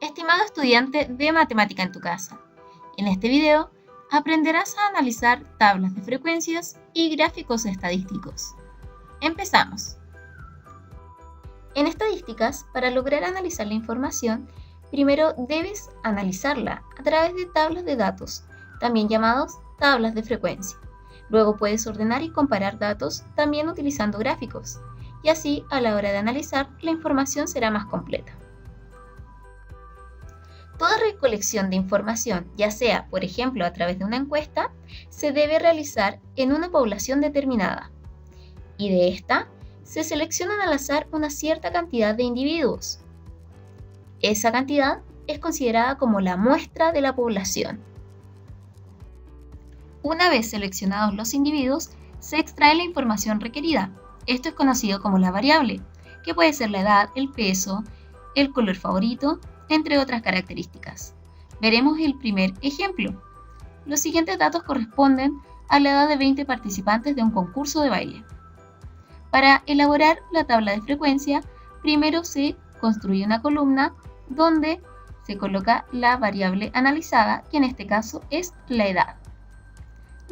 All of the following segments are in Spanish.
Estimado estudiante de matemática en tu casa, en este video aprenderás a analizar tablas de frecuencias y gráficos estadísticos. Empezamos. En estadísticas, para lograr analizar la información, primero debes analizarla a través de tablas de datos, también llamados tablas de frecuencia. Luego puedes ordenar y comparar datos también utilizando gráficos, y así a la hora de analizar la información será más completa. Toda recolección de información, ya sea, por ejemplo, a través de una encuesta, se debe realizar en una población determinada. Y de esta, se seleccionan al azar una cierta cantidad de individuos. Esa cantidad es considerada como la muestra de la población. Una vez seleccionados los individuos, se extrae la información requerida. Esto es conocido como la variable, que puede ser la edad, el peso, el color favorito, entre otras características. Veremos el primer ejemplo. Los siguientes datos corresponden a la edad de 20 participantes de un concurso de baile. Para elaborar la tabla de frecuencia, primero se construye una columna donde se coloca la variable analizada, que en este caso es la edad,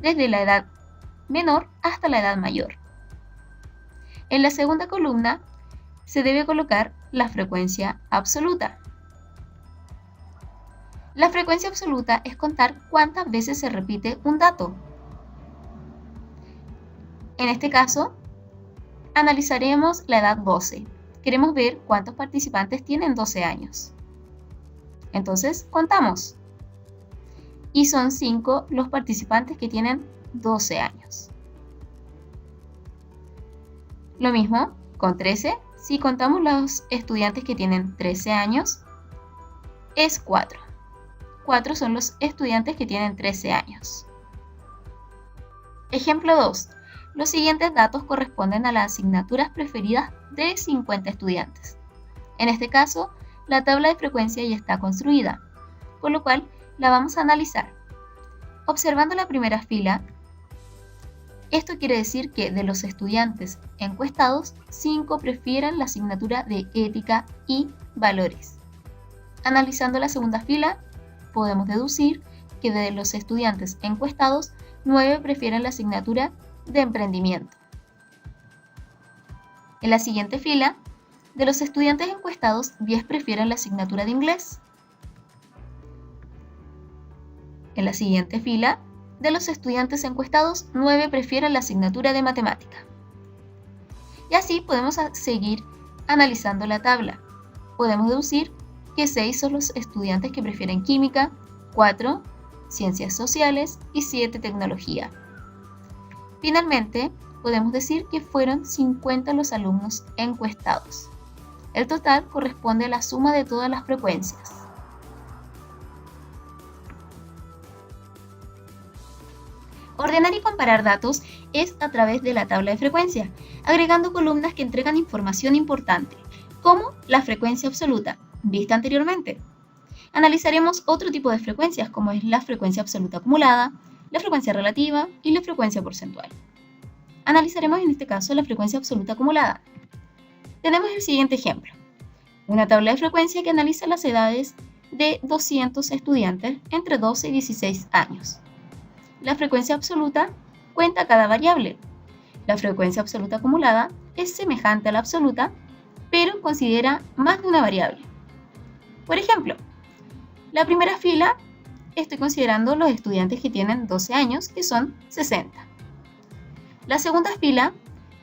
desde la edad menor hasta la edad mayor. En la segunda columna se debe colocar la frecuencia absoluta. La frecuencia absoluta es contar cuántas veces se repite un dato. En este caso, analizaremos la edad 12. Queremos ver cuántos participantes tienen 12 años. Entonces, contamos. Y son 5 los participantes que tienen 12 años. Lo mismo con 13. Si contamos los estudiantes que tienen 13 años, es 4. 4 son los estudiantes que tienen 13 años. Ejemplo 2. Los siguientes datos corresponden a las asignaturas preferidas de 50 estudiantes. En este caso, la tabla de frecuencia ya está construida, con lo cual la vamos a analizar. Observando la primera fila, esto quiere decir que de los estudiantes encuestados, 5 prefieren la asignatura de ética y valores. Analizando la segunda fila, podemos deducir que de los estudiantes encuestados, 9 prefieren la asignatura de emprendimiento. En la siguiente fila, de los estudiantes encuestados, 10 prefieren la asignatura de inglés. En la siguiente fila, de los estudiantes encuestados, 9 prefieren la asignatura de matemática. Y así podemos seguir analizando la tabla. Podemos deducir que 6 son los estudiantes que prefieren química, 4 ciencias sociales y 7 tecnología. Finalmente, podemos decir que fueron 50 los alumnos encuestados. El total corresponde a la suma de todas las frecuencias. Ordenar y comparar datos es a través de la tabla de frecuencia, agregando columnas que entregan información importante, como la frecuencia absoluta, vista anteriormente. Analizaremos otro tipo de frecuencias, como es la frecuencia absoluta acumulada, la frecuencia relativa y la frecuencia porcentual. Analizaremos en este caso la frecuencia absoluta acumulada. Tenemos el siguiente ejemplo. Una tabla de frecuencia que analiza las edades de 200 estudiantes entre 12 y 16 años. La frecuencia absoluta cuenta cada variable. La frecuencia absoluta acumulada es semejante a la absoluta, pero considera más de una variable. Por ejemplo, la primera fila estoy considerando los estudiantes que tienen 12 años, que son 60. La segunda fila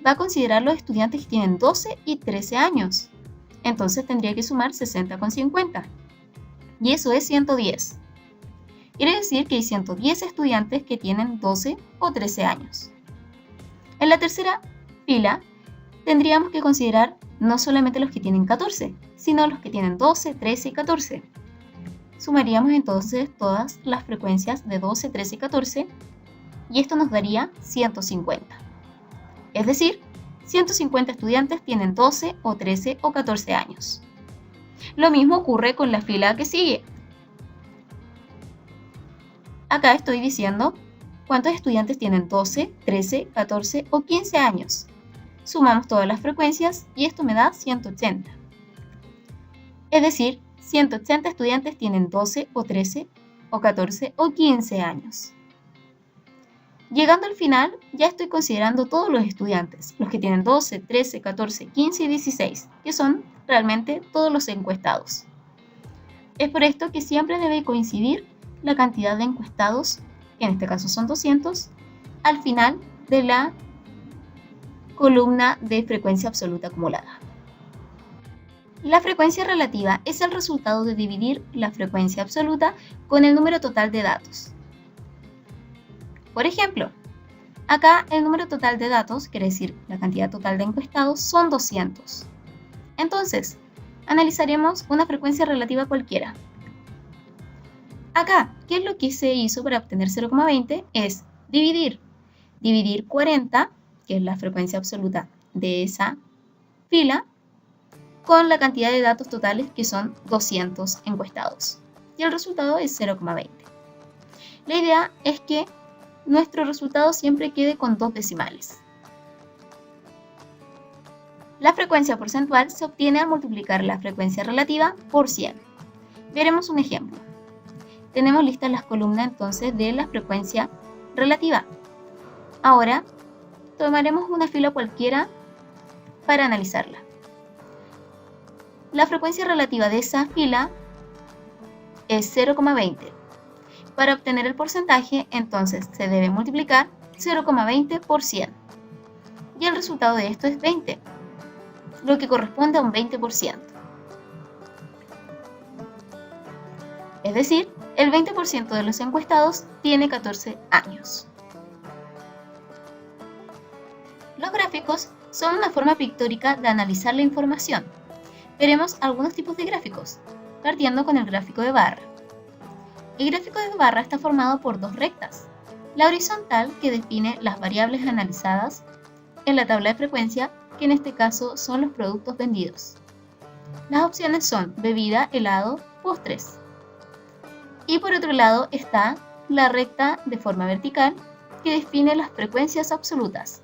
va a considerar los estudiantes que tienen 12 y 13 años. Entonces tendría que sumar 60 con 50. Y eso es 110. Quiere decir que hay 110 estudiantes que tienen 12 o 13 años. En la tercera fila tendríamos que considerar no solamente los que tienen 14, sino los que tienen 12, 13 y 14. Sumaríamos entonces todas las frecuencias de 12, 13 y 14 y esto nos daría 150. Es decir, 150 estudiantes tienen 12 o 13 o 14 años. Lo mismo ocurre con la fila que sigue. Acá estoy diciendo cuántos estudiantes tienen 12, 13, 14 o 15 años. Sumamos todas las frecuencias y esto me da 180. Es decir, 180 estudiantes tienen 12 o 13 o 14 o 15 años. Llegando al final, ya estoy considerando todos los estudiantes, los que tienen 12, 13, 14, 15 y 16, que son realmente todos los encuestados. Es por esto que siempre debe coincidir la cantidad de encuestados, que en este caso son 200, al final de la columna de frecuencia absoluta acumulada. La frecuencia relativa es el resultado de dividir la frecuencia absoluta con el número total de datos. Por ejemplo, acá el número total de datos, quiere decir la cantidad total de encuestados, son 200. Entonces, analizaremos una frecuencia relativa cualquiera. Acá, ¿qué es lo que se hizo para obtener 0,20? Es dividir 40, que es la frecuencia absoluta de esa fila, con la cantidad de datos totales, que son 200 encuestados. Y el resultado es 0,20. La idea es que nuestro resultado siempre quede con 2 decimales. La frecuencia porcentual se obtiene al multiplicar la frecuencia relativa por 100. Veremos un ejemplo. Tenemos listas las columnas entonces de la frecuencia relativa. Ahora tomaremos una fila cualquiera para analizarla. La frecuencia relativa de esa fila es 0,20. Para obtener el porcentaje, entonces se debe multiplicar 0,20 por 100. Y el resultado de esto es 20, lo que corresponde a un 20%. Es decir, el 20% de los encuestados tiene 14 años. Los gráficos son una forma pictórica de analizar la información. Veremos algunos tipos de gráficos, partiendo con el gráfico de barra. El gráfico de barra está formado por dos rectas. La horizontal, que define las variables analizadas en la tabla de frecuencia, que en este caso son los productos vendidos. Las opciones son bebida, helado, postres. Y por otro lado está la recta de forma vertical, que define las frecuencias absolutas.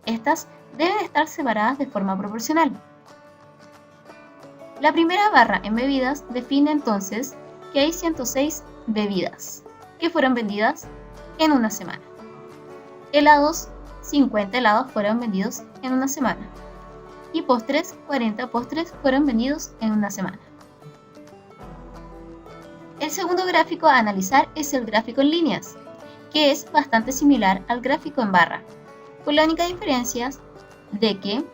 Estas deben estar separadas de forma proporcional. La primera barra en bebidas define entonces que hay 106 bebidas que fueron vendidas en una semana. Helados, 50 helados fueron vendidos en una semana. Y postres, 40 postres fueron vendidos en una semana. El segundo gráfico a analizar es el gráfico en líneas, que es bastante similar al gráfico en barra, con la única diferencia de que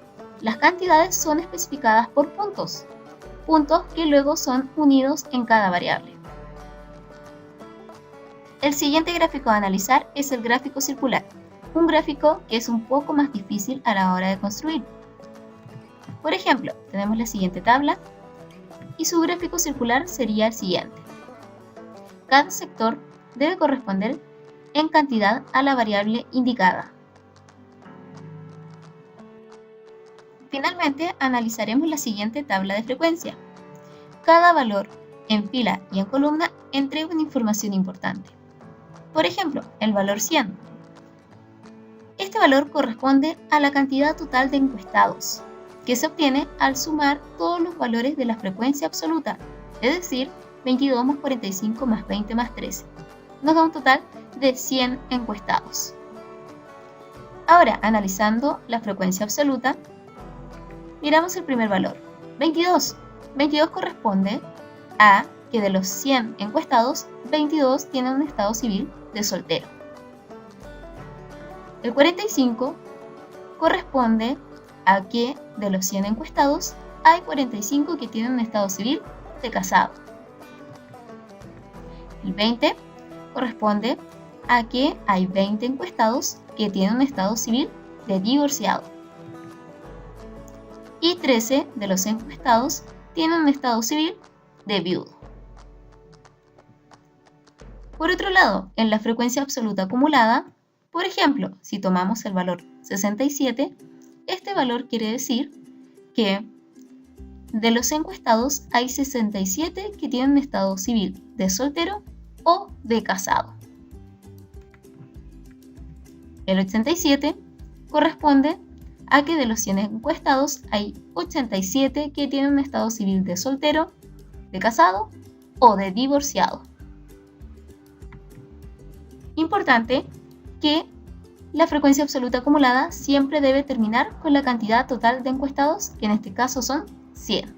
las cantidades son especificadas por puntos que luego son unidos en cada variable. El siguiente gráfico a analizar es el gráfico circular, un gráfico que es un poco más difícil a la hora de construir. Por ejemplo, tenemos la siguiente tabla y su gráfico circular sería el siguiente. Cada sector debe corresponder en cantidad a la variable indicada. Finalmente, analizaremos la siguiente tabla de frecuencia. Cada valor en fila y en columna entrega una información importante. Por ejemplo, el valor 100. Este valor corresponde a la cantidad total de encuestados, que se obtiene al sumar todos los valores de la frecuencia absoluta, es decir, 22 más 45 más 20 más 13. Nos da un total de 100 encuestados. Ahora, analizando la frecuencia absoluta, miramos el primer valor, 22. 22 corresponde a que de los 100 encuestados, 22 tienen un estado civil de soltero. El 45 corresponde a que de los 100 encuestados, hay 45 que tienen un estado civil de casado. El 20 corresponde a que hay 20 encuestados que tienen un estado civil de divorciado. Y 13 de los encuestados tienen un estado civil de viudo. Por otro lado, en la frecuencia absoluta acumulada, por ejemplo, si tomamos el valor 67, este valor quiere decir que de los encuestados hay 67 que tienen un estado civil de soltero o de casado. El 87 corresponde a que de los 100 encuestados hay 87 que tienen un estado civil de soltero de casado o de divorciado. Importante que la frecuencia absoluta acumulada siempre debe terminar con la cantidad total de encuestados, que en este caso son 100.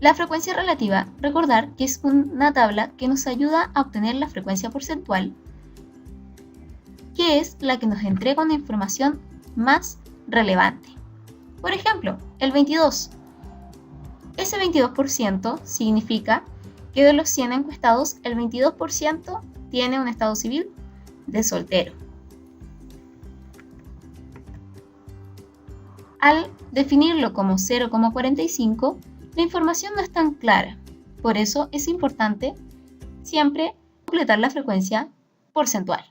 La frecuencia relativa, recordar que es una tabla que nos ayuda a obtener la frecuencia porcentual, que es la que nos entrega una información más relevante. Por ejemplo, el 22. Ese 22% significa que de los 100 encuestados, el 22% tiene un estado civil de soltero. Al definirlo como 0,45, la información no es tan clara. Por eso es importante siempre completar la frecuencia porcentual.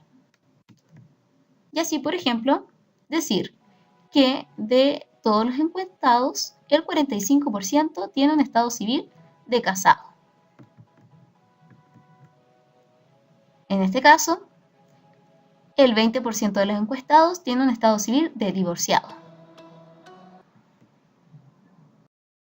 Y así, por ejemplo, decir que de todos los encuestados, el 45% tiene un estado civil de casado. En este caso, el 20% de los encuestados tiene un estado civil de divorciado.